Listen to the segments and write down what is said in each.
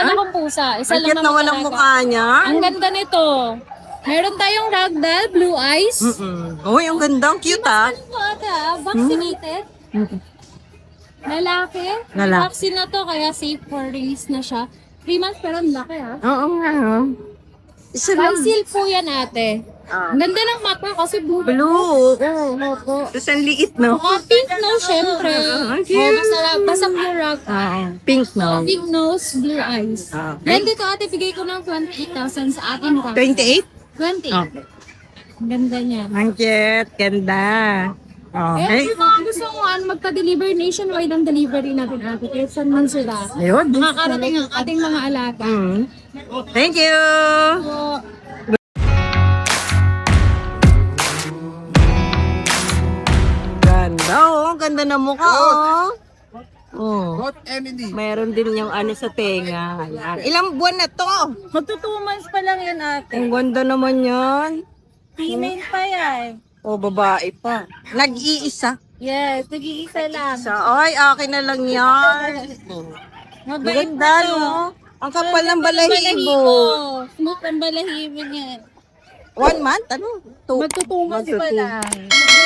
lang akong pusa. Isa lang Bakit naman naman ang talaga. mukha niya? Ang ganda nito. Meron tayong ragdoll, blue eyes. Uy, ang ganda. Ang cute ah. Ano po ate vaccinated. Lalaki. Lalaki. Vaccine na to, kaya safe for release na siya. 3 months pero ang laki Oo nga. Oh. Isa lang. Pencil po yan ate. Ang ganda ng mata kasi blue. Blue. Opo. Tapos ang liit, no? Pink nose, syempre. Ang cute. Basta pure rag. Pink, no? Pink nose, blue eyes. Okay. Yan dito ate, bigay ko ng 28,000 sa ating rag. 28? 20. Okay. Ang ganda niya. Ang cute. Ganda. Okay. Kung mga gusto mo magpa-deliver, nationwide ang delivery natin ate. Kaya saan man sila. Ayun. Makakarating ang ating mga alaga. Thank you. So, Ganda, oh. Ganda na mukha, oh. Oh. Not Emily. Mayroon din yung ano sa tenga. Ayan. Ilang buwan na to? magto 2 months pa lang yan ate. Ang ganda naman yan. Female pa yan. O, babae pa. Nag-iisa. Yes, nag-iisa lang. Ay, akin na lang yan. Maganda, no? Ang kapal ng balahibo. Smooth ang balahibo niya. 1 month? Ano? Magtutungan si pala.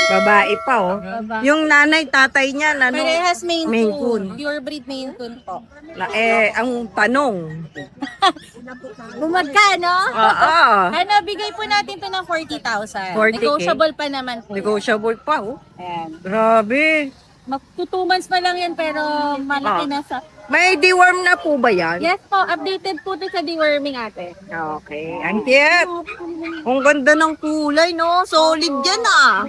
Babae pa, oh. Yung nanay, tatay niya, ano? Parehas Maine Maine Coon. Coon. Pure breed Maine Coon po. Ang tanong. Magkano? Oo. Ano, bigay po natin to ng 40,000. 40K. Negotiable pa naman po. Negotiable pa, oh. Ayan. Grabe. Magto 2 months pa lang yan pero malaki na sa... May deworm na po ba yan? Yes po, updated po to sa deworming ate. Okay. Ang cute. Ang ganda ng kulay, no? Solid yan, ah.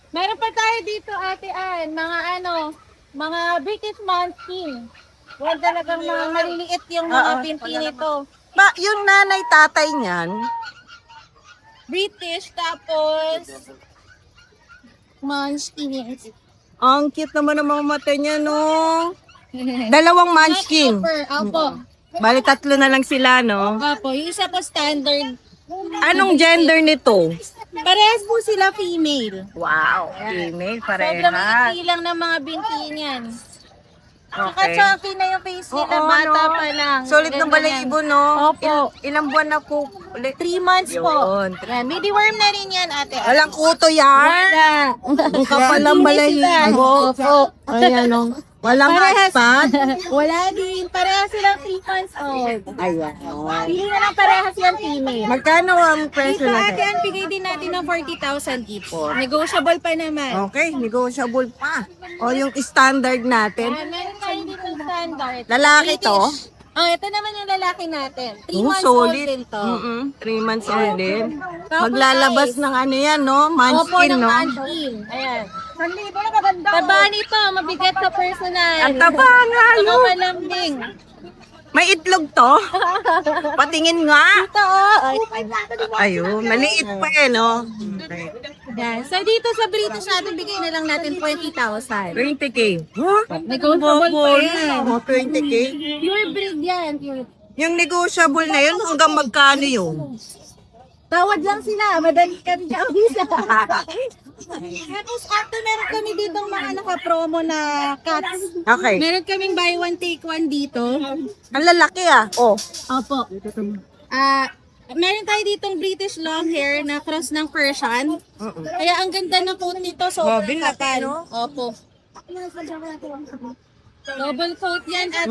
Meron pa tayo dito ate Ann, mga British Mountain. Huwag talagang mga maliliit yung mga pinti nito. Yung nanay, tatay niyan, British, tapos Munchkin. ang cute naman ng mga mata niya, no? Dalawang munchkin. Opo. Bali, 3 na lang sila, no? Opo, yung isa po standard. Anong gender nito? Parehas po sila female. Wow, female, Sobrang parehas. iksi lang ng mga binti niyan. Saka Okay. chunky na yung face nila, Oo, bata no? pa lang. Solid ng Ganda balahibo, yan. no? Opo. Ilang buwan na po ulit? 3 months po. Yun. Yan, may deworm na rin yan, ate. Walang kuto yan. Ang kapal ng balahibo. Opo. Ayan, no? Walang Parehas. hotspot. Wala din. Parehas silang 3 months old. Ayan. Pili na lang parehas yan female. Magkano ang Dito presyo ate, natin? yan, bigay din natin ng 40,000 ipo. Negotiable pa naman. Okay, negotiable pa. O yung standard natin. Meron tayo dito standard. Lalaki to? Oh, ito naman yung lalaki natin. 3 Oh, months old solid. din to. 3 months old din. Tapos Maglalabas ay- ng ano yan, no? Opo, Munchkin, ng no? munchkin. Ayan. Taba nito, mabigat sa personal. Ang taba nga, Saka no? malambing. May itlog to? Patingin nga. Ito, oh. Ayun, maliit pa eh, no? Yan. So, dito sa British natin, bigay na lang natin 20,000. 20K. Huh? Negotiable pa yan. 20K? Pure breed yan. Pure. Yung negotiable na yun, hanggang magkano yun? Tawad lang sila. Madali kami kausap. Tapos after meron kami dito mga naka-promo na cats. Okay. Meron kaming buy one take one dito. Ang lalaki ah. Oh. Opo. Meron tayo ditong British long hair na cross ng Persian. Kaya ang ganda ng coat nito. Grabe, Sobrang laki, kapal. no? Opo. Double coat yan at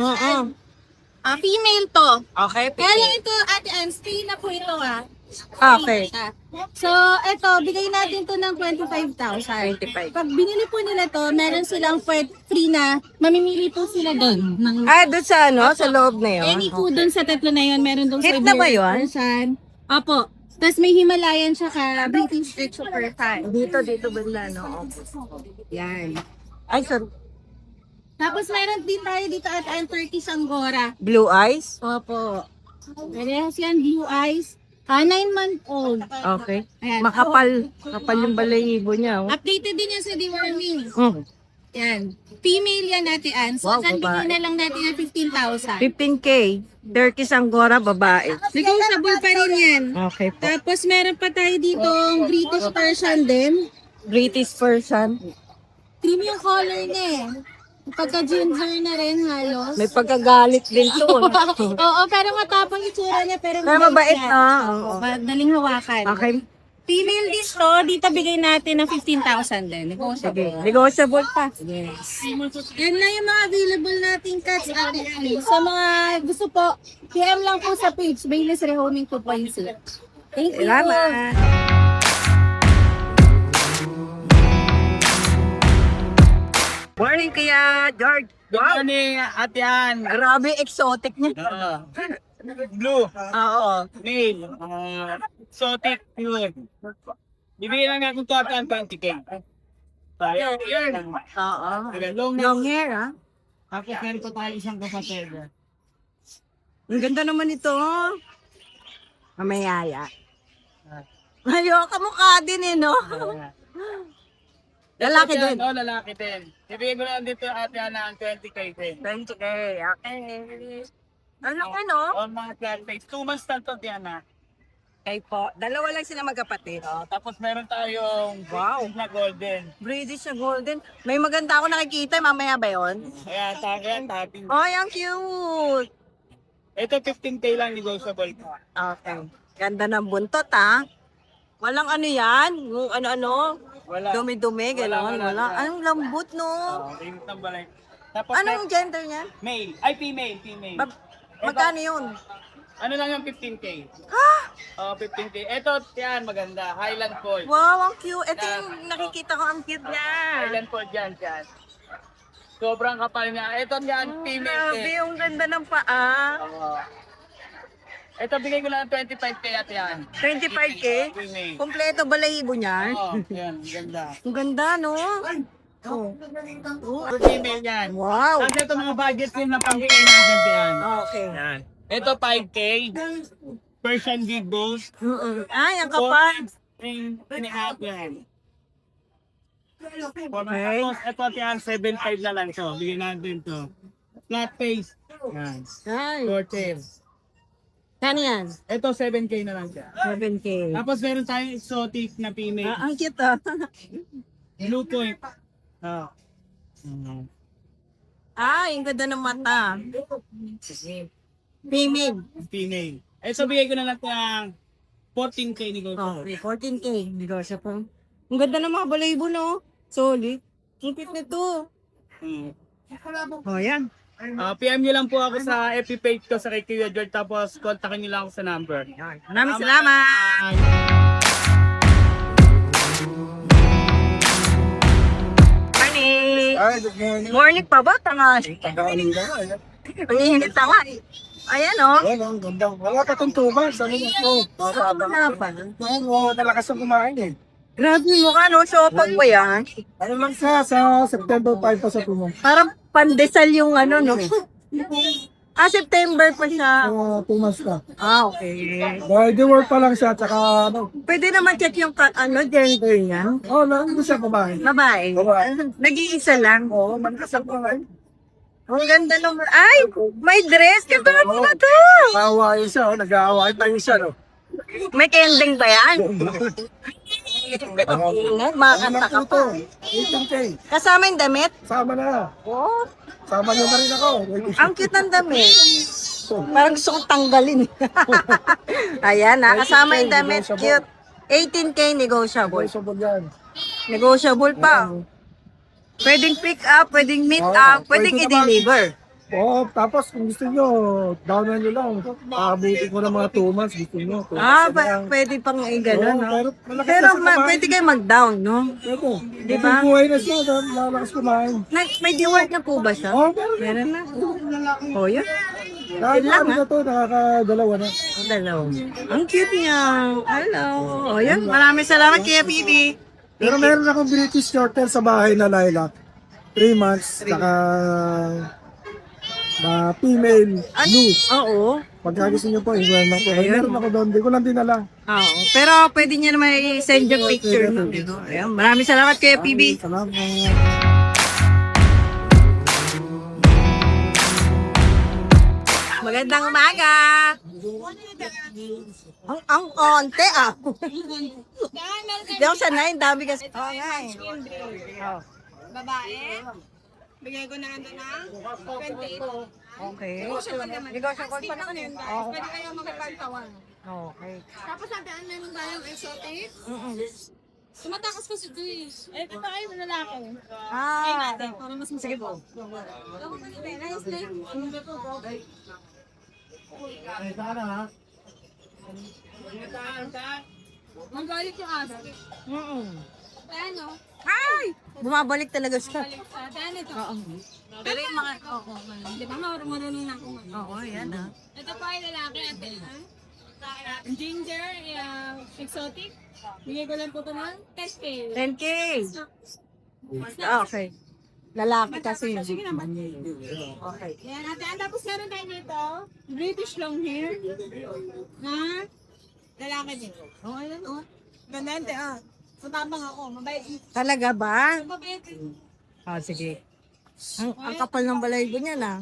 female to. Okay. Kaya lang ito, Ate Ann, stay na po ito Okay. So, ito, bigay natin to ng 25,000. 25. Pag binili po nila to, meron silang free na, mamimili po sila doon. Doon sa ano? Sa loob na yun? Any po doon sa tatlo na yun, meron doon Hit na ba yun? Persian. Opo. Tapos may Himalayan siya ka, British Rich Super Fan. Dito banda, no? Yan. Ay, sorry. Tapos meron din tayo dito at Turkish Angora. Blue eyes? Opo. Parehas yan, blue eyes. 9-month-old. Okay. Ayan. Kapal yung balahibo niya. Oh. Updated din yan sa deworming. Mm. Yan. Female yan natin, Ann. So, Wow, dyan babae. bigyan na lang natin ng 15,000. 15K. Turkish Angora, babae. Negotiable pa rin yan. Okay po. Tapos meron pa tayo dito British Persian din. British Persian. Cream yung color niya eh. Pagka-ginger na rin halos. May pagkagalit din to. Oo, pero matapang itsura niya. Pero mabait siya. na. Oo, madaling hawakan. Okay. Female dito, dito bigay natin ng 15,000 din. Sige. Negotiable pa. Yan na yung mga available nating cats, Ate Ali. Sa mga gusto po, PM lang po sa page, Bailey's Rehoming 2.0. Thank you. Salamat. Morning kaya, George. Good morning, Ate Ann. Grabe, exotic niya. Blue, Oo. male, exotic, pure. Bibigyan lang natin ito at 20K. Tayo, yan. Oo. Long Long hair, ah. Tapos meron pa tayo isang kapatid. Ang ganda naman ito. Mamayaya. Ayoko, mukha din eh, no? Lalaki din. Oo, lalaki din. Bibigyan ko lang dito Ate Ann ng 20K din. 20K, okay. Ano ka, no? On mga flat face. 2 months na ito, Diana. Okay po. Dalawa lang sila magkapatid. Tapos meron tayong Wow. na golden. British na golden. May maganda ako nakikita. Mamaya ba yun? Ayan, tapping. Ay, ang cute. Ito 15K lang negotiable pa. Okay. Ganda ng buntot, ha? Walang ano yan? Yung ano-ano? Wala. Dumi-dumi, gano'n. Wala. Anong lambot, no? Init ng balay. Tapos Anong gender niyan? male. Ay, female. Magkano yun? Ano lang yung 15K? Ha? 15K. Ito, yan, maganda. Highland Cold. Wow, ang cute. Ito yung nakikita ko, ang cute niya. Highland Cold yan. Sobrang kapal niya. Ito yan, female. Grabe, yung ganda ng paa. Ito, bigay ko lang ng 25K at yan. 25K? Female. Kompleto balahibo niya. Oo, yan, ganda. Ang ganda, no? Oh. For female yan. Wow. Tapos ito mga budget film na pang-K natin yan. Okay. Yan. Ito 5K. Persian Big Bulls. Ay, ang kapal. 4.5 yan. Okay. Tapos ito yan, 7.5 na lang ito. Bigyan natin ito. Flat face. Yan. Ay. Short tail. Kano yan? Ito 7K na lang siya. 7K. Tapos meron tayong exotic na female. Ang cute, ah. Blue Point. Ay, ang ganda ng mata. Female. Female. Ito bigay ko na lang ito ng 14K ni Gold. Oh, 14K. Hindi ko siya pa. Ang ganda ng mga balahibo, no? Solid. Ang cute nito. Oh, yan. PM nyo lang po ako sa FB page ko sa kay Kuya George, tapos kontakin nyo lang ako sa number. Maraming salamat. Morning. Ay, good morning. Morning pa ba? Tangali. Tagaling ka. Ang init na nga. Ayan, oh. Ayan, ang ganda. Wala ka tuntuban. Sabi mo ko. Wala pa. Ayan, nalakas ang kumain eh. Grabe mo ka, no? Sopag ba yan? Ano lang sa September 5 pa sa pumo. Parang pandesal yung ano, no? September pa siya. 2 months na. Okay. Dahil di work pa lang siya, tsaka ano. Pwede naman check yung gender niya. Hindi siya kumain. Babae. Babae. Nag-iisa lang. Oo, malakas ang kumain. Ang ganda naman. Ay! May dress! Katulad mo na to! Naawain siya, nag-aawain tayo siya, no? May kending ba yan? Ingat, makakanta ka pa. 18K. Kasama yung damit? Sama na. Oh, Sama niyo na rin ako. ang cute ng damit. Parang gusto kong tanggalin. Ayan, kasama yung damit. Cute. 18K negotiable. Negotiable yan. Negotiable pa. Pwedeng pick up, pwedeng meet up, pwedeng pwede naman. i-deliver. Oo, tapos kung gusto nyo, downan nyo lang. Pakabuti ko ng mga 2 months, gusto nyo. Pwede pang gano'n, no? Pero malakas Pero na siya kumain. pwede kayo mag-down, no? Ito, Di ba? buhay na siya, lalakas kumain. May reward na po ba siya? Oo, meron. Meron na. Oh, yun. Kahit Yun lang, ano na to, nakakadalawa na. Dalaw. Ang cute niya. Hello. Oh, yan. Maraming salamat kaya, Bibi. Pero meron akong British Shorthair sa bahay na lilac. 3 months, saka female blue. Oo. Pagka gusto nyo po, iwan lang po. Meron ako doon, di ko lang dinala. Oo. Pero pwede niya naman i-send yung picture. Ayan. Maraming salamat kaya, Bibi. Salamat. Magandang umaga. Ang konti ah. Hindi ako sanay, ang dami kasi. Oo nga eh. Babae? Bigay ko na ano na 28. Okay. Negotiable naman. Negotiable pa naman yun, eh. guys. Oo. Pwede kayo makipagtawan. Okay. Tapos sabi, ano meron tayong exotic? Tumatakas ko si Juice. Eh, ito tayo na lalaki. Ah, Para mas sige po. Nice name. Ay, sana ha. Magalit yung aso. Ano? Ay! Bumabalik talaga siya. Ano ito? Oo. Pero yung mga... Di ba marunong na ako? Oo, yan ah. Ito pa ay lalaki ate. Ginger, exotic. Bigay ko lang po ito ng 10K. 10K. Ah, okay. Lalaki kasi yun. Sige naman. Okay. Yan, ate. Tapos meron tayo dito. British long hair. Ha? Lalaki din. Oh, ayan oh. Ganda ate ah. Matabang ako. Mabait. Talaga ba? Mabait. Ah, sige. Ang kapal ng balaygo niya na.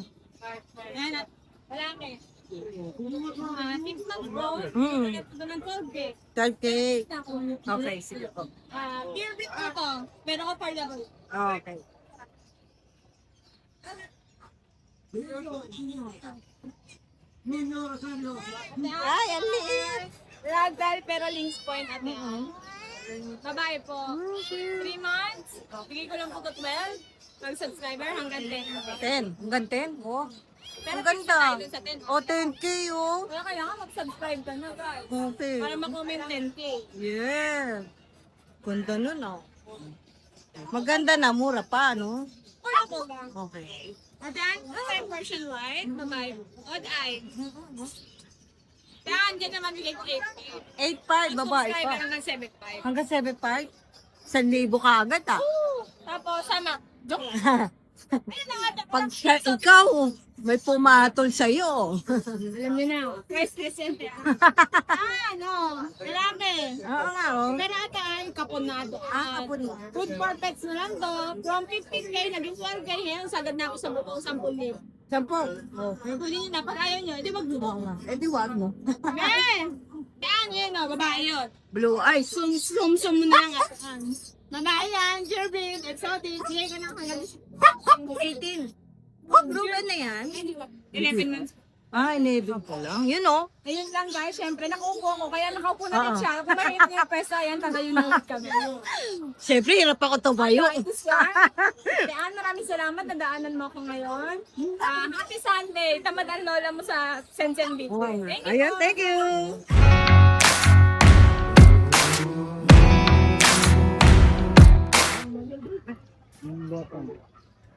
Yan at lalaki. 6 months old. Mm. Ito ng 12K. 12K. Okay, sige po. Pure bit ko to. Pero affordable. Okay. Ay, ang liit. Ragdoll pero links point ate. Babae po. 3 months. Bigay ko lang po to 12. Mag-subscriber hanggang 10. 10. Hanggang 10? Oh. Pero Ang ganda. tayo sa 10. Oh, 10K oh. Kaya kaya nga mag-subscribe ka na guys. Okay. Para mag-comment 10K. Yeah. Ganda nun oh. Maganda na, mura pa, no? Wala po lang. Okay. At yan, same version white. Babae. Odd eye. Yan, dyan naman bigay ko 8K. 8.5, babae Subscriber pa. hanggang 7.5. Hanggang 7.5? 1,000 ka agad ah. Tapos sama. Joke. Ayun na nga. Pag siya, ikaw, may pumatol sa'yo. Alam niyo na. Price recent yan. Ano? Lalaki. Oo nga oh. Pero ata ay kapunado. Kapon mo. Food for pets na lang to. From 15K, naging 12K. Ngayon, sagad na ako sa buong 10,000. 10. Okay. Kunin niyo na. Pag ayaw niyo, di magdubo. Oo nga. Eh di wag mo. Men! Yan, yun o. Babae yun. Blue eyes. Sum mo na lang at babae yan. Gerbin. Exotic. Bigay ko na hanggang 18. Oh, proven na yan. 11 months. Ah, 11 pa lang. Yun oh. Ayun lang guys, syempre nakaupo ko, kaya nakaupo na din siya. Kung mahirap niya pesa yan, tagayon na ulit kami. Siyempre, hirap ako tumayo. Diyan, maraming salamat, nadaanan mo ako ngayon. Happy Sunday, tamad ang lola mo sa Sensen Beach. Thank you. Ayan, thank you.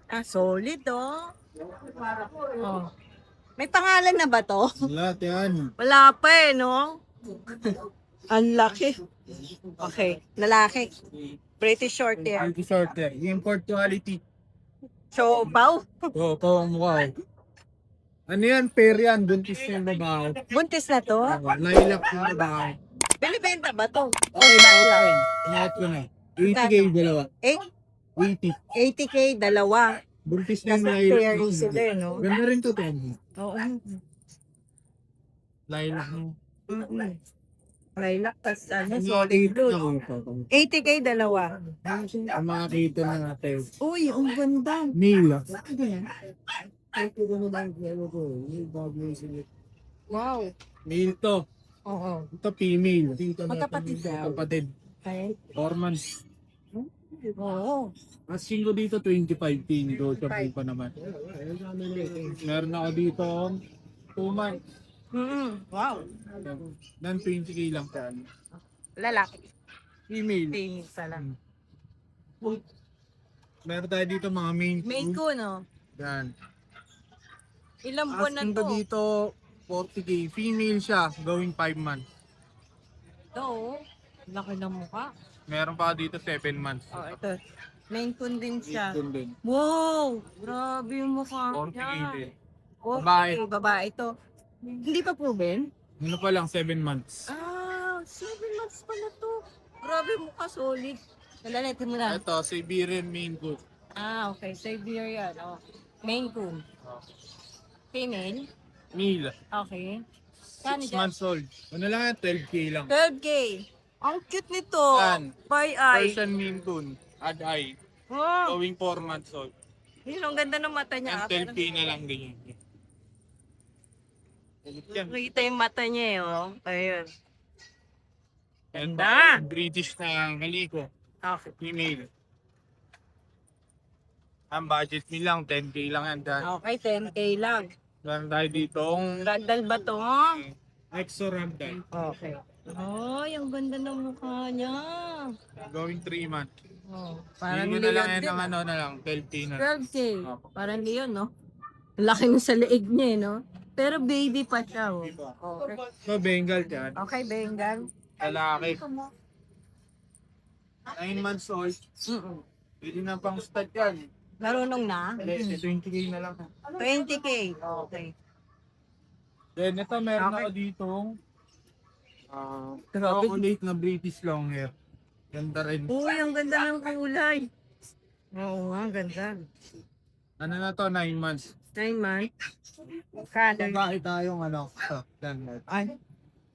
Ah, solid oh. Oh. May pangalan na ba to? Lahat yan. Wala pa eh, no? Ang laki. Okay, lalaki. Pretty short hair. Anti-sorter. Import quality. So, pau. Oo, pa ang mukha. Ano yan? Pair yan. Buntis na yung babae. Buntis na to. Lilac na babae. Binibenta ba to? Okay, okay. Ingat ko na. 80K dalawa. 80. 80K, dalawa. Buntis na yung Kasi lilac. fair sila, no? Ganda rin to, Ten. Oo. Lilac mo. Lilac, tas ano, Solid solid blue. blue. 80K, dalawa. Ang mga kita na natin. Uy, ang ganda. Mila. Wow. Male to. Oo. Ito female. Magkapatid daw. Magkapatid. Okay. 4 months. Oo. Asking ko dito 25K. Negotiable pa naman. Meron ako dito 2 months. Wow. Dan 20K lang pa. Lalaki. Female. Tingin pala. Meron tayo dito mga main. Main ko, no? Yan. Ilang buwan na Asking ko to? dito 40K. Female siya. Going 5 months. Ito, oh. Laki ng mukha. Meron pa dito 7 months. Oh, ito. Main kun din siya. Ito din. Wow! Grabe yung mukha 40K niya. din. Okay, Babae. babae ito. Hindi pa proven? Ano pa lang 7 months. Ah, 7 months pa na to. Grabe mukha, solid. Nalalitin mo na. Ito, Siberian Maine Coon. Ah, okay. Siberian. Oh. Main kun. Female. Male. Okay. Kano 6 dyan? months old. Ano lang yan? 12K lang. 12K. Ang cute nito. Yan. By eye. Persian Maine Coon. Ad eye. Wow. Going 4 months old. Yun, ang ganda ng mata niya. Ang 12K na lang din yun. Yan. Nakita yung mata niya eh, oh. Ayun. Ganda! British na kaliko. Okay. Female. Ang budget nyo lang, 10K lang yan. Okay, 10K lang. Meron tayo ditong Ragdoll ba to? Exo Ragdoll. Okay. Oh, yung ganda ng mukha niya. Going 3 months. Oh, Parang parang na lang Leon yan din. ng ano na lang, 12K na lang. 12K. Parang Leon, no? Laki mo sa leeg niya, eh, no? Pero baby pa siya, oh. Okay. So, Bengal dyan. Okay, Bengal. Lalaki. 9 months old. Pwede na pang stud yan. Marunong na? 20K na lang. 20K. Okay. Then, ito meron Okay. ako ditong Grabe. chocolate na British long hair. Ganda rin. Uy, ang ganda ng kulay. Oo nga, ang ganda. Ano na to, 9 months. 9 months. Color. Babae tayong ano. Yan. Ay.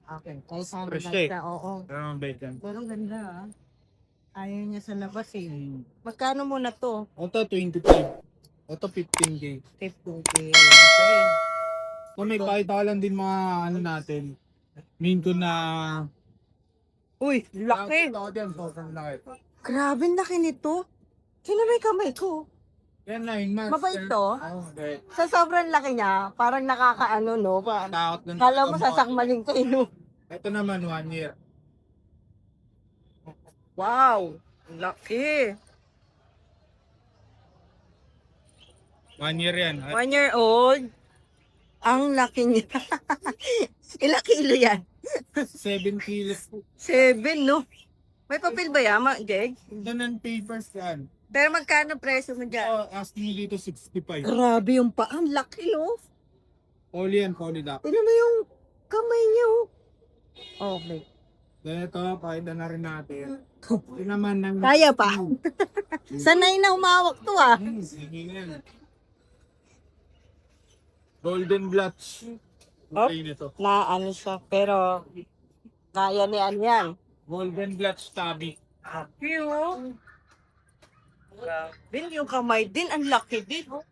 Okay. Ay, sabi Fresh na eh. siya. Oo. Pero ang bait yan. Pero ang ganda, ah. Ayaw niya sa labas, eh. Magkano muna to? Ito, 25. Ito, 15K. 15K. Okay. Kung may pakita ko lang din mga ano natin. Mean ko na... Uy, laki. Ako din, sobrang laki. Grabe, ang laki nito. Sino may kamay ko? Yan, 9 months. Mabait to? Okay. Sa sobrang laki niya, parang nakakaano, no? Takot dun. Kala mo sasakmalin ko, no? Ito naman, 1 year. Wow! Laki! 1 year yan. 1 year old. Ang laki niya. Ilang kilo yan? 7 kilos. 7, no? May papel ba yan, Jeg? Ganun papers yan. Pero magkano presyo mo dyan? Oh, asking nyo dito 65. Grabe yung paa. Ang laki, no? Poly yan, poly lock. Tignan mo yung kamay niya, oh. Okay. Then ito, pakita na rin natin. Ito naman ng... Kaya pa. Sanay na humawak to, ah. Sige na yan. Golden Blotch. Oh. Okay nito. Na ano siya, pero kaya ni yan. Golden Blotch Tabby. Happy, oh. Din yung kamay din, ang laki din, oh.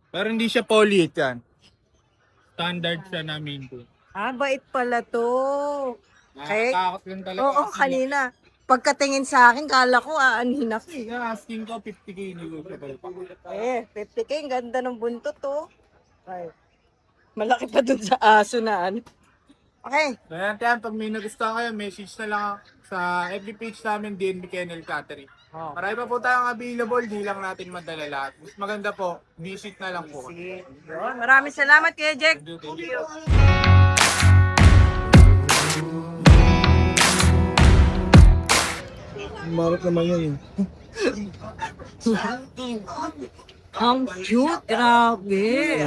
Pero hindi siya poly yan. Standard siya namin po. Ah, bait pala to. Okay. Nakakatakot lang talaga. Oo, kanina. Pagkatingin sa akin, kala ko aanhin ako. Kaya asking ko 50K negotiable pa. 50K, ang ganda ng buntot, to. Ay. Malaki pa dun sa aso na, ano. Okay. Kaya yan, pag may nagustuhan kayo, message na lang sa FB page namin, DNB Kennel Catering. Oh. Marami pa po tayong available, di lang natin madala lahat. Mas maganda po, visit na lang po. Sige. Maraming salamat, Kuya Jack. Thank you. Marot naman yun. Ang cute, grabe.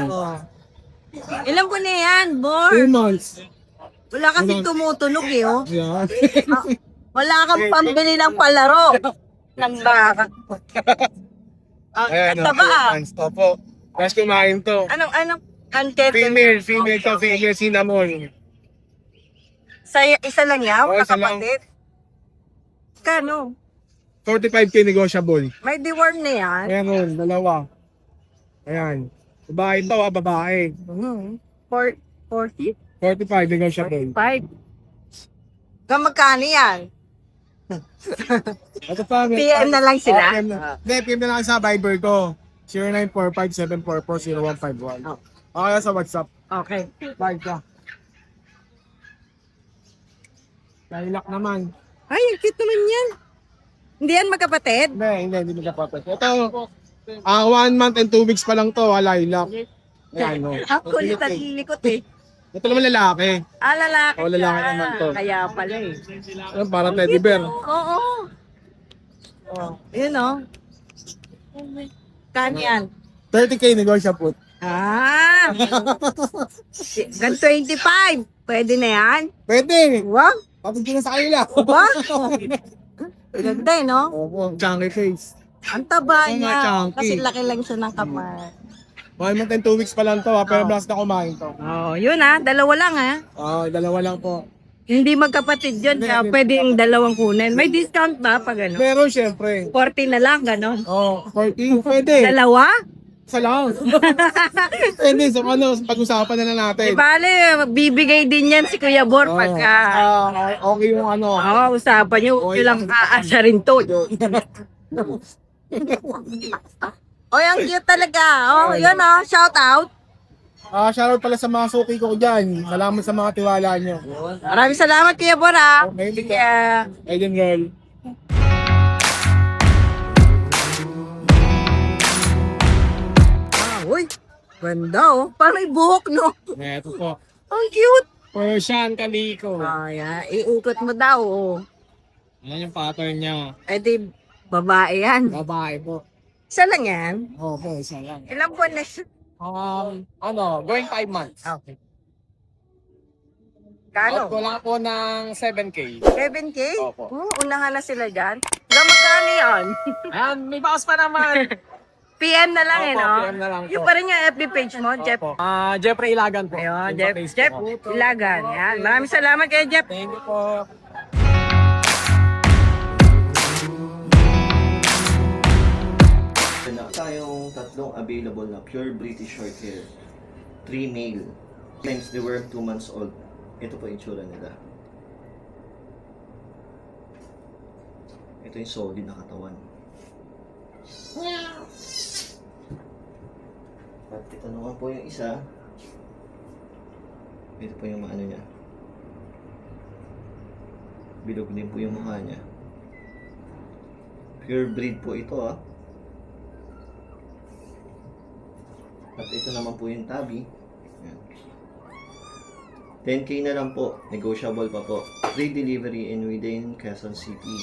Oh. Ilan po na yan, Bor? 2 months. Wala kasi tumutunog eh, oh. Yeah. Wala kang pambili ng palaro. Ng baka. Ang taba, ah. Opo. Tapos kumain to. Anong content? Female to, female cinnamon. Isa lang yan? Oo, Wala isa lang. kapatid? Kano? 45K negotiable. May deworm na yan? Ayan o, dalawa. Ayan. Babae to, babae. 40? 45 negotiable. 5. Kamagkano yan? Ito pa, PM na lang sila? PM na. Hindi, PM na lang sa Viber ko. 0945-744-0151. Okay, sa WhatsApp. Okay. Bye ka. Lilac naman. Ay, ang cute naman yan. Hindi yan magkapatid? Hindi magkapatid. Ito, 1 month and 2 weeks pa lang to, lilac. Ayan, no. Ang kulit at lilikot eh. Ito naman lalaki. Ah, lalaki Oo, lalaki siya. naman to. Kaya pala eh. Ayan, parang teddy bear. Oo. Oh, yun oh. Kanyan. 30K negotiable. Ah! Gan 25. Pwede na yan? Pwede. Wow. Papagin na sa kanila. Ba? Ganda eh, no? Opo, chunky face. Ang taba Oo nga, niya. chunky. Kasi laki lang siya ng kamay. 1 month and 2 weeks pa lang to, pero blast na kumain to. Oh, yun ah. Dalawa lang ah. Dalawa lang po. Hindi magkapatid yun. Kaya pwede yung dalawang kunin. May discount ba pag ano? Meron syempre. 40 na lang, ganon. 40, pwede. Dalawa? Isa lang. Hindi, so ano, pag-usapan na lang natin. Bale, bibigay din yan si Kuya Bor pagka Okay yung ano. usapan nyo. Yung lang aasa rin to. Oy, ang cute talaga. Oh, yun oh, shout out. Shoutout pala sa mga suki ko dyan. Salamat sa mga tiwala nyo. Maraming salamat Kuya Bor ha. Okay, Yeah. Aiden girl. Uy, ganda oh. Parang may buhok no. Eto po. Ang cute. Persian Calico. Ayan, iikot mo daw oh. Yan yung pattern niya. Eh di, babae yan. Babae po. Isa lang yan. Opo, isa lang. Ilang buwan na siya? Going 5 months. Okay. Out Kano? ko lang po ng 7K. 7K? Opo. Unahan na sila dyan. Hanggang magkano yan? Ayan, may bawas pa naman. PM na lang Opo, no? PM na lang po. Yung pa rin yung FB page mo, Jeff. Opo. Jeffrey Ilagan po. Ayun, Yung Jeff, face Jeff ko. Ilagan. Yan. Maraming salamat kay Jeff. Thank you po. Na tayong tatlong available na pure British short hair. 3 male. Times they were 2 months old. Ito po yung itsura nila. Ito yung solid na katawan. At ito naman po yung isa. Ito po yung ano niya. Bilog din po yung mukha niya. Pure breed po ito ah. At ito naman po yung tabi. Ayan. 10K na lang po. Negotiable pa po. Free delivery in within Quezon City.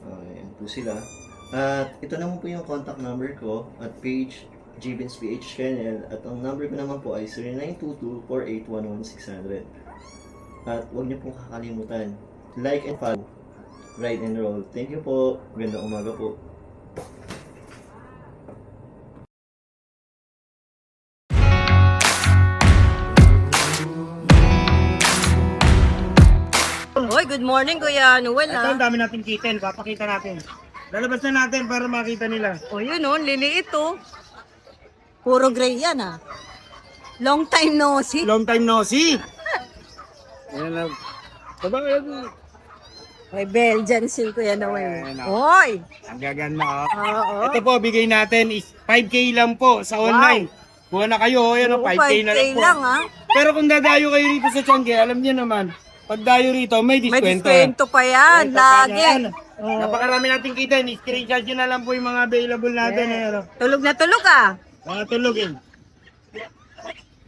Ayan po sila. At ito naman po yung contact number ko at page Jibins PH channel. At ang number ko naman po ay 0922-4811-600. At huwag niyo pong kakalimutan. Like and follow. Ride and roll. Thank you po. Gandang umaga po. Hoy, good morning Kuya Noel Ito ha. ang dami natin kitten. Papakita natin. Lalabas na natin para makita nila. O yun oh, liliit oh. Puro gray yan ha. Long time no see. Long time no see. Ayan lang. May Belgian seal Kuya Noel. Ayan, Hoy! Ang gaganda. Oo. Ito po, bigay natin is 5K lang po sa online. Kuha na kayo, ayan o, 5K na lang po. lang ha. Pero kung dadayo kayo rito sa Tiangge, alam niyo naman, pag dayo rito, may May diskwento. diskwento pa yan. Lagi. Napakarami nating kita, screenshot nyo na lang po yung mga available natin. Ayan, Tulog na tulog ah. mga tulogin.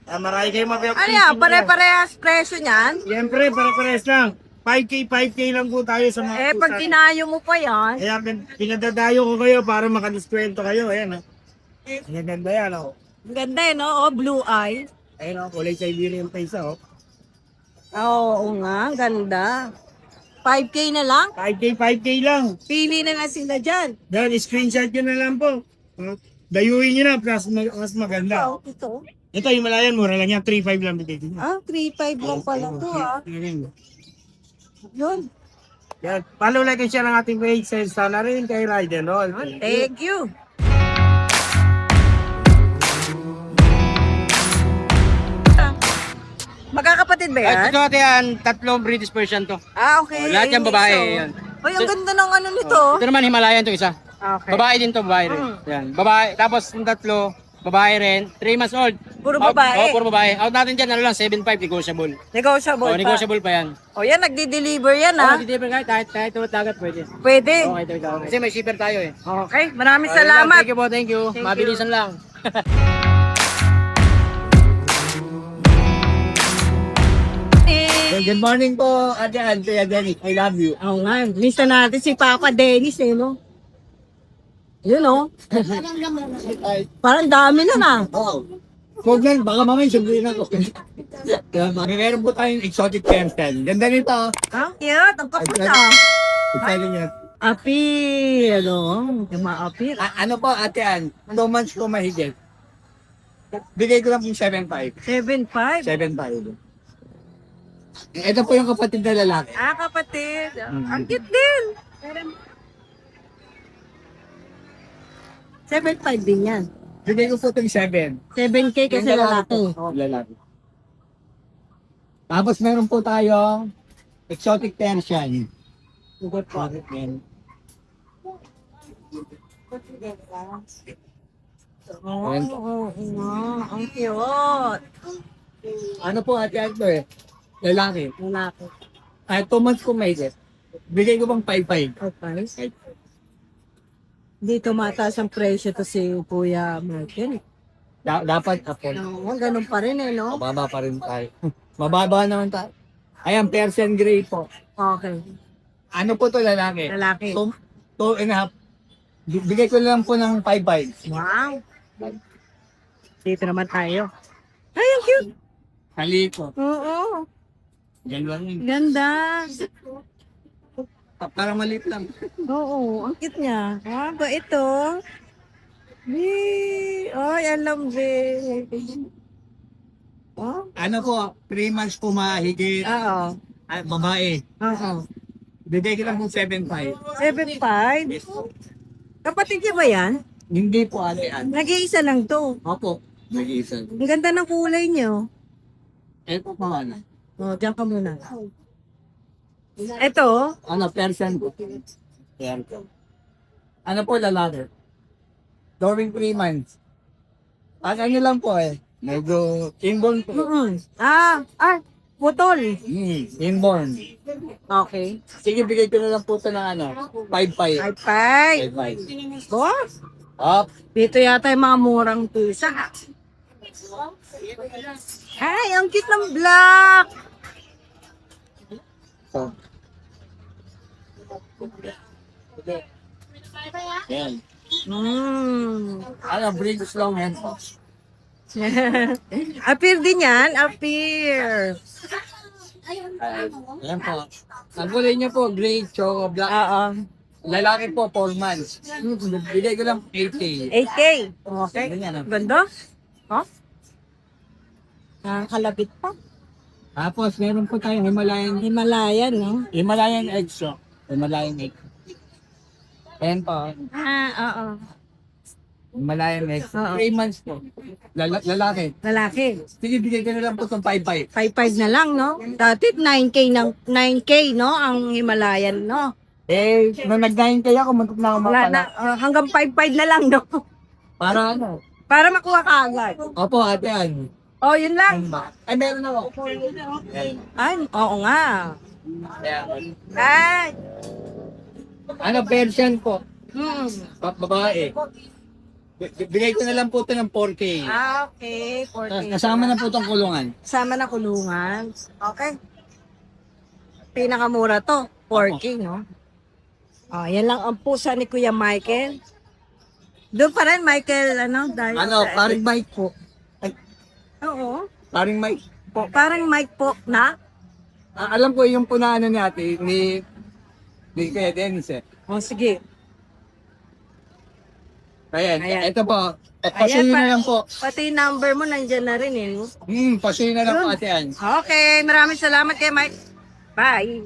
Marami kayong mapapagpapin. Ano yan? Pare-parehas presyo niyan? Siyempre, para-pares lang. 5K lang po tayo sa mga Eh, pag dinayo mo pa yan, Kaya pinadadayo ko kayo para makadiskwento kayo. Ayan o. Ang ganda yan o. ang ganda eh, no? Oh, blue eye. Ayan o, kulay Siberian face o. Oo nga, ang ganda. 5K na lang? 5K lang. Pili na lang sila dyan. Then, screenshot nyo na lang po. Dayuin nyo na, plus mas maganda. Oh, ito. Ito, Himalayan, mura lang yan. 3.5 lang bigay nyo. Ah, 3.5 lang pala to ah. Yun. Yan. Follow, like, and share ang ating page. Sana rin kay Ride and Roll. Thank you. Magkakapatid ba yan? Ito yan, tatlong British version to. Ah, okay. Lahat yan babae, So, yan. Uy, ang ganda ng ano nito. Ito naman Himalayan to isa. Okay. Babae din to, babae rin. Yan. Babae, tapos yung tatlo, babae rin, 3 months old. Puro Out- babae. Oo, puro babae. Out natin dyan, ano lang, 7.5 negotiable. Negotiable Oh, pa. negotiable pa yan. O yan, nagdi-deliver yan Oh, ah. hindi pa kahit tulad dagat pwede. Pwede. Okay, ito. Kasi may shipper tayo eh. Okay, maraming Okay lang, salamat. Thank you po, thank you. Thank Mabilisan lang. Good morning po, Ate Ann, Kuya Dennis. I love you. Oo nga, lista natin si Papa Dennis eh, no? Yun oh. Parang dami na na. Oo. Huwag lang, baka mamaya sabihin ako. Meron po tayong exotic Persian. Ganda nito. Ah, cute. Ang kapit ah. Excited niya. Api, ano? Yung maapi. Ano po, Ate Ann? 2 months ko mahigit. Bigay ko lang yung 7.5. 7.5. 7.5. Ito po yung kapatid na lalaki. Ah, kapatid. Ang cute din. 7.5 din yan. Bigay ko po itong 7. 7K kasi lalaki. Lalaki. Tapos meron po tayo exotic Persian. Sugar product yan. Ayan po. Ang cute. Ano po ate Alto eh? Lalaki. Lalaki. 2 months ko may get. Bigay ko bang 5-5? Okay. Hindi tumataas ang presyo to si Kuya Michael. Dapat Apple. Oo, ganun pa rin eh, no? Mababa pa rin tayo. Mababa naman tayo. Ayan, Persian Grey po. Okay. Ano po to lalaki? Lalaki. 2.5. Bigay ko lang po ng 5-5. Wow. Dito naman tayo. Ay, ang cute. Haliko. Oo. Ganun yun. Ganda. Parang maliit lang. Oo, ang cute niya. Ah, ba ito? Ay, alam din. Oh? Ano po, 3 months po mahigit. Oo. Babae. Oo. Bigay ko lang po 7.5. 7.5? Kapatid niya ba yan? Hindi po alian. Nag-iisa lang to. Opo, nag-iisa. Ang ganda ng kulay niyo. Ito po ano. Oh, diyan ka muna. Ito, Ano, Persian po. Persian. Ano po lalaki? During 3 months. Ano lang po eh. Medyo inborn po. putol. Inborn. Okay. Sige, bigay ko na lang po ito ng ano, 5.5. 5.5. 5.5. Boss, Up. dito yata yung mga murang pisa. Ay, ang cute ng black. So. Yan. Ano, British long hand po. Appear din yan, appear. Yan po. Ang kulay niya po, gray, choco, black. Oo. Lalaki po, 4 months. Bigay ko lang 8K. 8K. Okay. Ganyan, ah. Ganda. Huh? Kalabit pa. Tapos, meron po tayong Himalayan, no? Himalayan Extra. Himalayan Extra. Ayan po. Oo. Himalayan Extra. Oo. 3 months po. Lalaki. Lalaki. Sige, bigay ko na lang po itong 5.5. 5.5 na lang, no? Dati 9K, no? Ang Himalayan, no? Eh, nung nag-9K ako, muntok na ako Wala na. mapala. Hanggang 5.5 na lang, no? Para ano? Para makuha ka agad. Opo, ate, ano? Oh, yun lang. Ay, meron ako. Ay, oo nga. Ayan. Ay. Ano, Persian po. Babae. Hmm. Bigay ko na lang po ito ng 4K. Okay. 40. Kasama na po itong kulungan. Sama na kulungan. Okay. Pinakamura to. 4K, no? Oh, yan lang ang pusa ni Kuya Michael. Doon pa rin, Michael, ano? Dahil Ano, sa- paring mic po. Oo. Paring mic po. Parang mic po na. Alam ko yung po na ano ni ate, ni Kuya Dennis eh. Oh, sige. Ayan, Ayan. ito po. Pasuyo Ayan, na lang po. Pati yung number mo nandyan na rin, eh. No? Pasuyo na lang po ate yan. Okay, maraming salamat kay Mike. Bye.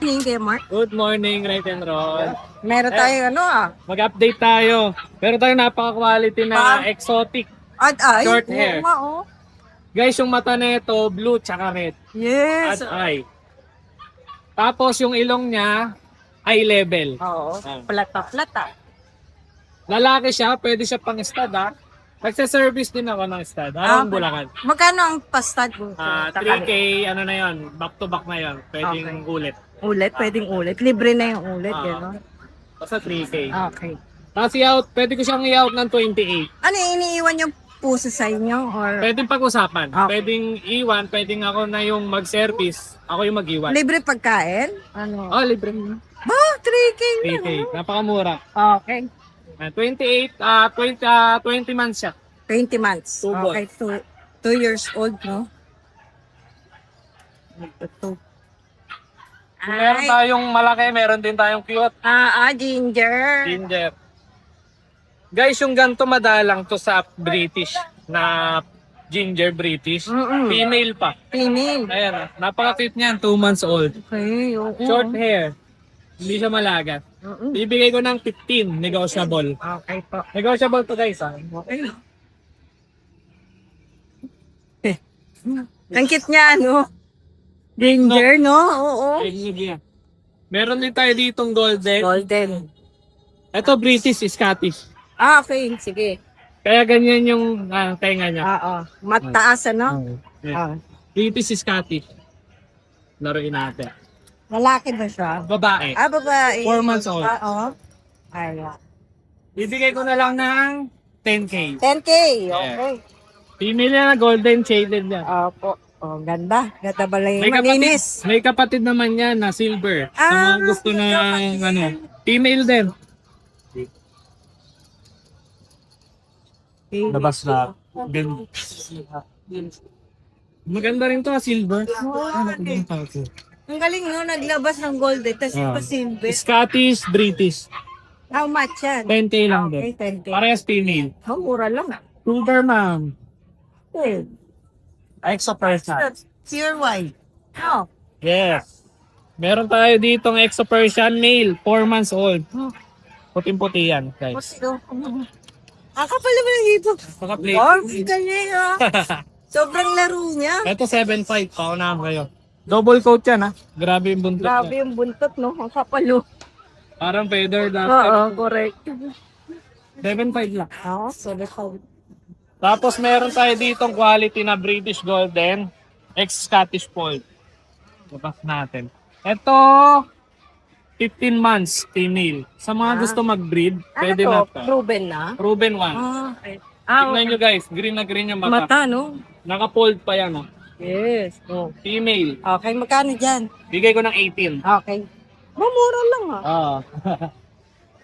Kay Mark. Good morning, right and roll. Meron tayong ano Mag-update tayo. Meron tayong napaka-quality na exotic. Ay, Short hair. oo nga, oh. Guys, yung mata nito, blue tsaka red. Yes. At eye. Tapos yung ilong niya, eye level. Oo. Ah. Plata. Lalaki siya, pwede siya pang stud ha. Nagsa-service din ako ng stud. Anong Bulacan? Magkano ang pastad mo? 3K, ano na yon, back to back na yon. Pwedeng ulit. Ulit, pwedeng ulit. Libre na yung ulit, Ah. gano'n. Basta 3K. Okay. Tapos i-out, pwede ko siyang i-out ng 28. Ano, iniiwan yung puso sa inyo? Or Pwedeng pag-usapan. Okay. Pwedeng iwan, pwedeng ako na yung mag-service. Ako yung mag-iwan. libre pagkain? Ano? Oh, libre. Ba, 3K na. 3K. Napakamura. Okay. 28, 20 months siya. 20 months. 2 Okay, 2 years old, no? Kung meron tayong malaki, meron din tayong cute. Ginger. Ginger. Guys, yung ganito madalang to sa British na ginger British. Female pa. Female. Ayan, napaka-cute niyan, 2 months old. Okay, oo. Short hair. Hindi siya malaga. Bibigay ko ng 15, negotiable. Okay po. Negotiable to guys ha. Okay. Ang cute niya, no? Ginger, no? Oo. Meron din tayo ditong golden. Golden. Ito British, Scottish. Ah, okay. Sige. Kaya ganyan yung tenga niya. Oo. Mataas, ano? Yeah. British, Scottish. Laruin natin. Lalaki ba siya? Babae. Ah, babae. 4 months old. Oo. Ayan. Bibigay ko na lang ng 10K. 10K. Okay. Female na golden shaded yan. Opo. Oh, ganda. Ganda balay. May Malinis. may kapatid naman yan na silver. Sa mga gusto na ano, female din. Labas na. Maganda rin to, silver. Ang galing, no? Naglabas ng golden. Tapos Ah. pasimbe. Scottish, British. How much yan? 10K lang Okay, din. 10K. Parehas female. Oh, mura lang. Silver, ma'am. Eh, Extra person. pure white. Oh. Yes. Meron tayo ditong Exo Persian male, 4 months old. Puting-puti yan, guys. Ang kapal naman ng ito. Naka-play. Oh, galing, ah. Sobrang laro niya. Ito 7.5, paunahan kayo. Double coat yan ha. Grabe yung buntot Grabe niya. yung buntot, no? Ang kapal, oh. Parang feather dati. Oo, correct. 7.5 lang. Oo, so that's how. Tapos meron tayo ditong quality na British Golden, ex-Scottish Fold. Labas natin. Ito, 15 months, female. Sa mga gusto mag-breed, pwede na Ano to. to? Proven na? Proven one. Ah, okay. Tingnan nyo guys, green na green yung mata. Mata, no? Naka-fold pa yan. Oh. Yes. Oh. Female. Okay, magkano dyan? Bigay ko ng 18. Okay. Mamura lang, ah. Oo.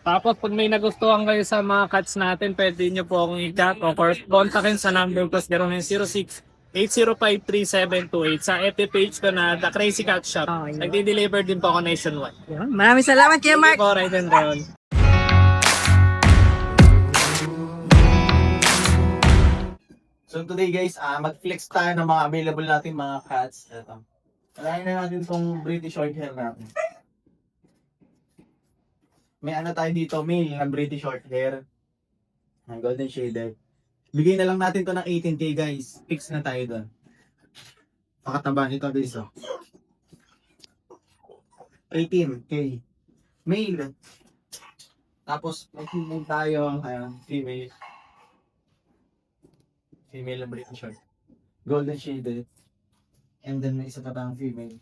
Tapos pag may nagustuhan kayo sa mga cats natin, pwede nyo po akong i-chat o kontakin sa number ko 0906-805-3728 sa FB page ko na The Crazy Cat Shop. Oh, yun. Nagdi-deliver din po ako nationwide. Yun. Maraming salamat, Kuya Mark. Thank you po, right and down. So today guys, mag-flex tayo ng mga available natin mga cats. Ito. Kalahin na natin itong British Shorthair natin. May ano tayo dito, male na British Shorthair. Ang golden shaded. Bigay na lang natin to ng 18K guys. Fix na tayo doon. Pakataba nito guys. Oh. 18K. Male. Tapos may female tayo. Ayan, female. Female na British short. Golden shaded. And then may isa pa tayong female.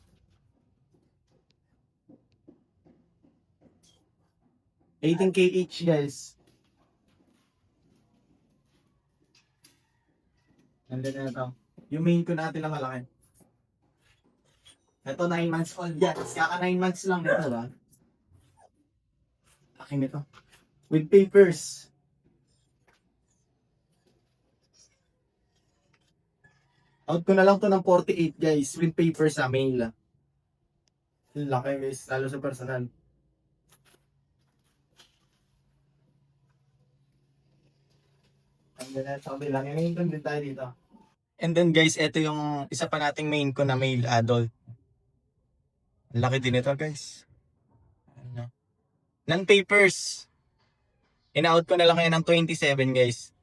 $18K each guys. And then ito. Yung main ko natin lang malaki. Ito 9 months old yan. Kaka 9 months lang nito ba? Laki nito. With papers. Out ko na lang to ng 48 guys. With papers sa mail. Laki guys. Lalo sa personal. And then ito bilang. Yung din tayo dito. And then guys, ito yung isa pa nating main ko na male adult. Ang laki din ito guys. Ano? Non-papers. In-out ko na lang yan ng 27 guys.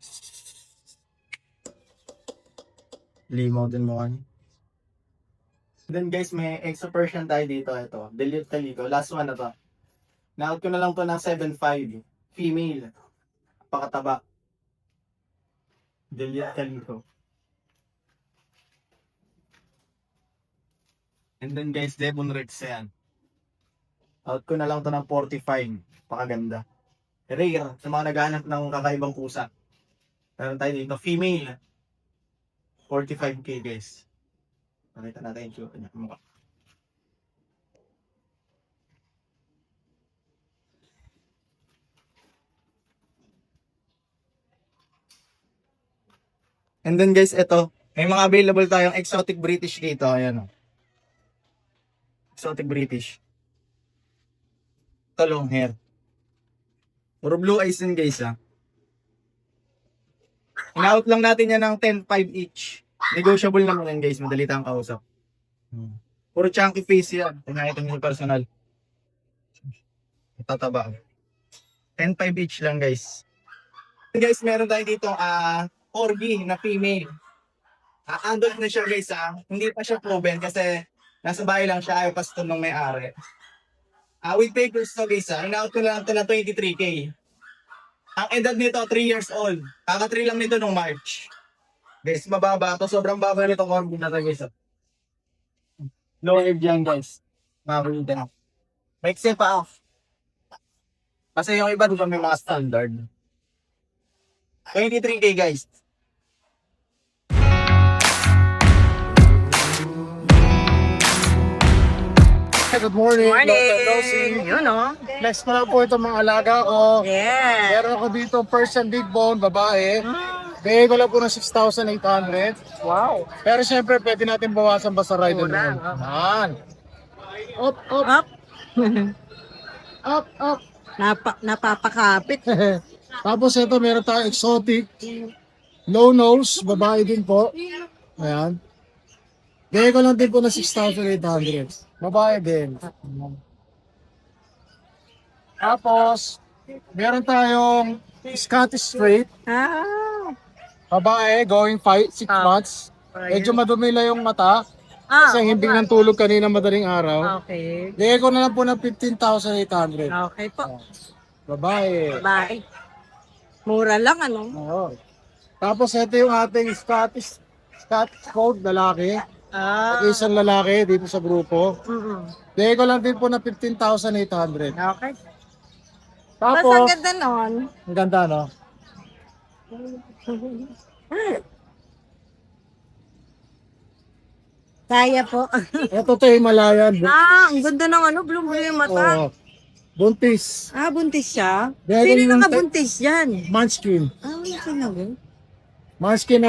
Limaw din mo kanyo. Then guys, may extra Persian tayo dito. Ito. Delete Calico. Last one na to. Na-out ko na lang to ng 7.5. Female. Pakataba. Delete Calico. And then guys, Devon Rex yan. Out ko na lang to ng 45. Pakaganda. Rare. Sa mga naghahanap ng kakaibang pusa. Meron tayo dito. Female. 45K guys. Pakita natin yung tsura niya. Mukha. And then guys, ito. May mga available tayong exotic British dito. Ayan o. Exotic British. Ito long hair. Puro blue eyes din guys ha. In-out lang natin yan ng 10.5 each. Negotiable naman yan guys. Madali tayong kausap. Puro chunky face yan. Tingnan ito yung personal. Tataba. 10.5 each lang guys. Guys, meron tayo dito corgi na female. Adult na siya guys Hindi pa siya proven kasi nasa bahay lang siya, ayaw pa sa ng may-ari. With papers to guys in-out ko lang ito na 23K. Ang edad nito 3 years old. Kaka 3 lang nito nung March. Guys, mababa to. Sobrang baba nito corgi na to guys. Low egg yan guys. Mababa din. Make sense pa off. Kasi yung iba doon may mga standard. 23K guys. Good morning. Morning! Yun, oh. Next ko lang po itong mga alaga ko. Yeah. Meron ako dito Persian Big Bone, babae. Bigay ko lang po ng 6,800. Wow. Pero syempre, pwede natin bawasan basta rider Mura, naman. Yan. Up, up, Up. up, up. Napapakapit. Tapos ito, meron tayo exotic. Low nose, babae din po. Ayan. Bigay ko lang din po ng 6,800. Babae din. Tapos, meron tayong Scottish Straight. Ah. Babae, going 6 months. Medyo madumi lang yung mata. Kasi hindi ng tulog kanina madaling araw. Okay. Bigay ko na lang po ng 15,800. Okay po. Babae. Bye. Mura lang, ano? Oo. Tapos ito yung ating Scottish Fold, lalaki. Isang lalaki dito sa grupo. Bigay ko lang din po ng 15,800. Okay. Tapos, Mas ang ganda nun. ang ganda, no? Kaya po. Ito to Himalayan. Ang ganda ng ano, blue yung mata. Oo. Buntis. Buntis siya? Bigay ko Sino ng nakabuntis yan? Munchkin. Wala ka na ba? Munchkin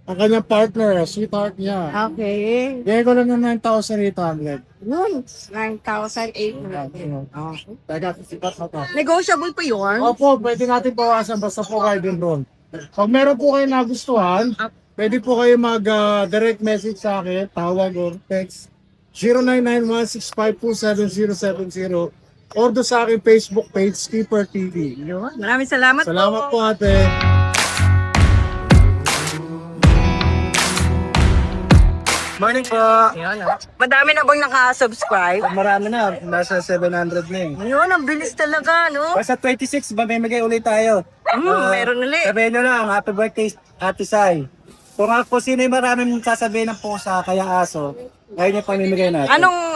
ang kanyang partner, sweetheart niya. Okay. Bigay ko lang ng 9,800. Yun, 9,800. Teka, sipat na to. Negotiable pa yun? Opo, pwede natin bawasan basta po kayo din ron. Pag meron po kayo nagustuhan, pwede po kayo mag-direct message sa akin, tawag or text 0991-652-7070 or doon sa aking Facebook page, Skipper TV. Yun. Maraming salamat, Salamat po. po ate. Morning po. Yun, madami na bang naka-subscribe? Marami na. Nasa 700 na eh. Yun, ang bilis talaga, no? Basta 26, mamimigay ulit tayo. Meron ulit. Sabihin nyo lang, happy birthday, Ate Sai. Kung ako sino yung maraming sasabihin ng pusa, kaya aso, ayun yung pamimigay natin. Anong?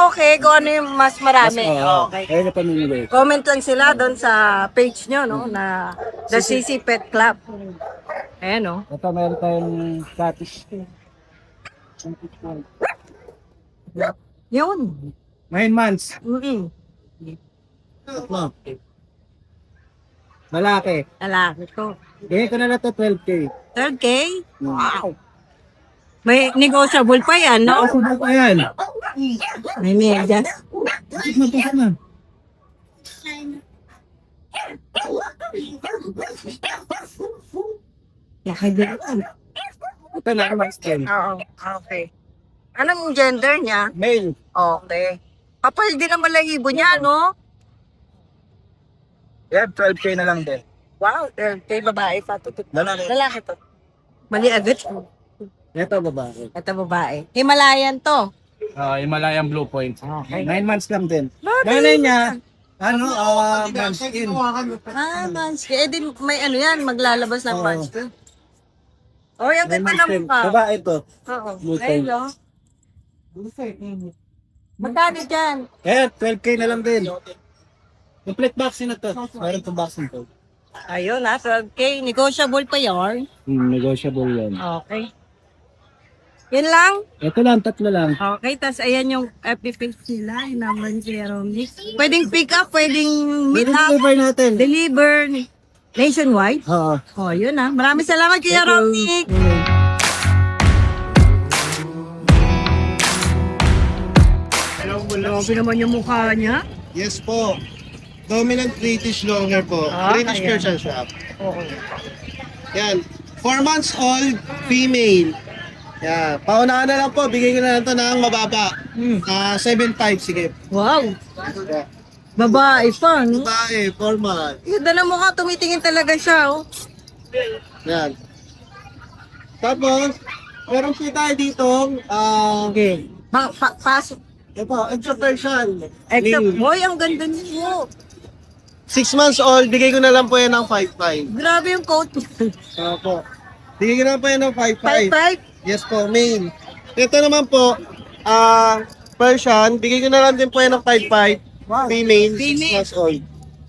Okay. Kung ano yung mas marami. Okay. Ayun yung pamimigay. Comment lang sila doon sa page nyo, no? Na The CC Pet Club. Ayan, no? Ito, meron tayong Scottish. Yun. 9 months. Tatlo. Malaki. Lalaki to. Bigay ko na lang ito 12K. 3K? Wow. May negotiable pa yan, no? Nakasubok pa yan. May medyas. Bakit na pa na? Nakaganoon. Ito na naman skin. Oo. Okay. Anong gender niya? Male. Okay. Kapal din ang balahibo niya, no? Yan, 12K na lang din. Wow, 3K babae pa. Lalaki. Lalaki to. Mali agad. Ito, babae. Ito babae. Himalayan to. Himalayan Blue Point. 9 months lang din. Nanay niya, manskin. Mansky. Eh, di may ano yan, maglalabas ng mansky. Oh, yung ganda ng Manskin. mukha. Babae to. Oo. Blue Ayun, tone. no? Magkano dyan? Kaya 12K na lang din. Complete vaccine na to. Meron itong vaccine to. Ayun, 12K. Negotiable pa yun. Negotiable yan. Okay. Yun lang? Ito lang, tatlo lang. Okay, tas ayan yung FB page nila. Yung number ni Jerome. Pwedeng pick up, pwedeng meet up, Deliver natin. deliver nationwide. Oo. Oh, yun ah. Maraming salamat, Kuya Romnick. Grabe naman yung mukha niya. Yes po. Dominant British Longer po. British ayan. Persian Shop. Yan. 4 months old, female. Yan. Paunahan na lang po. Bigay ko na lang ito ng mababa. 7.5, sige. Wow. Yeah. Babae pa, no? Babae, formal. Ganda na mukha, tumitingin talaga siya, oh. Yan. Tapos, meron po tayo dito, Okay. Pasok. ito, extra version. Except, boy, ang ganda niyo. 6 months old, bigay ko na lang po yan ng 5.5. Grabe yung coat. Opo. Bigay ko na lang po yan ng 5.5. 5'5". Yes po, main. Ito naman po, Persian, bigay ko na lang din po yan ng 5.5. Female, 6 months old.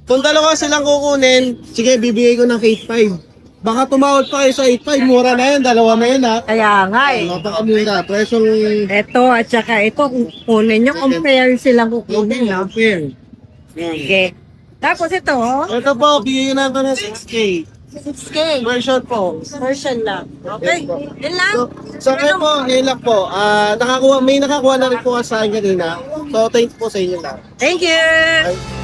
Kung dalawa silang kukunin, sige, bibigay ko ng 8.5. Baka tumawad pa kayo sa 8.5, mura na yan, dalawa na yan ha. Kaya nga eh. Napakamura, presyong Ito at saka ito, kung kunin nyo, compare silang kukunin, no? fair. Okay. Tapos ito, oh. Ito po, bigay ko na ito ng 6K. 6K. Version po. Version lang. Okay. Yun lang. So, kayo po, ngayon lang po. May nakakuha na rin po sa akin kanina. So, thank you po sa inyo lang. Thank you.